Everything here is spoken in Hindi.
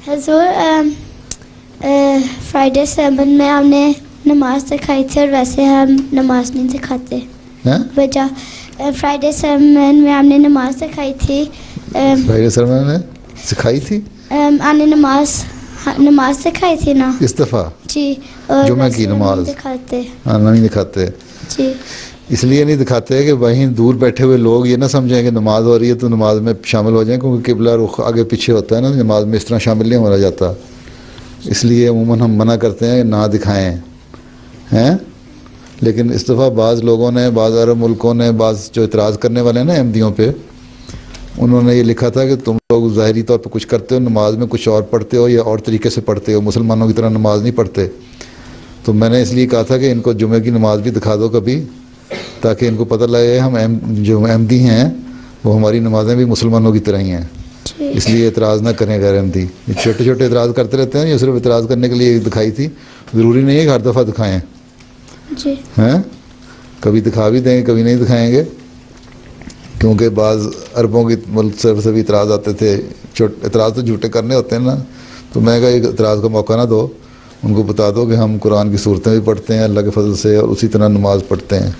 हजूर फ्राइडे 7 में हमने नमाज सिखाई थी और वैसे हम नमाज नहीं सिखाते वजह फ्राइडे 7 में हमने नमाज सिखाई थी। फ्राइडे 7 में सिखाई थी हमने नमाज सिखाई थी ना इस दफ़ा जी। जुमे की नमाज दिखाते नहीं दिखाते जी। इसलिए नहीं दिखाते कि वहीं दूर बैठे हुए लोग ये ना समझें कि नमाज हो रही है तो नमाज में शामिल हो जाएं, क्योंकि किबला रुख आगे पीछे होता है ना, नमाज में इस तरह शामिल नहीं होना जाता। इसलिए अमूमन हम मना करते हैं ना दिखाएं हैं। लेकिन इस दफ़ा बाज़ लोगों ने, बाज़ अरब मुल्कों ने, बाज़ जो इतराज़ करने वाले हैं ना अहमदियों पे, उन्होंने ये लिखा था कि तुम लोग ज़ाहिरी तौर पर कुछ करते हो, नमाज में कुछ और पढ़ते हो या और तरीके से पढ़ते हो, मुसलमानों की तरह नमाज नहीं पढ़ते। तो मैंने इसलिए कहा था कि इनको जुमे की नमाज भी दिखा दो कभी, ताकि इनको पता लगे हम जो अहमदी हैं वो हमारी नमाज़ें भी मुसलमानों की तरह ही हैं। इसलिए एतराज़ ना करें गैर अहमदी। छोटे छोटे एतराज़ करते रहते हैं, ये सिर्फ एतराज़ करने के लिए दिखाई थी, ज़रूरी नहीं है कि हर दफ़ा दिखाएँ हैं। कभी दिखा भी देंगे कभी नहीं दिखाएँगे, क्योंकि बाज़ अरबों की मुल्क से भी एतराज़ आते थे। एतराज़ तो झूठे करने होते हैं ना, तो मैं कहा एतराज़ का मौका ना दो, उनको बता दो कि हम कुरान की सूरतें भी पढ़ते हैं अल्लाह के फजल से और उसी तरह नमाज़ पढ़ते हैं।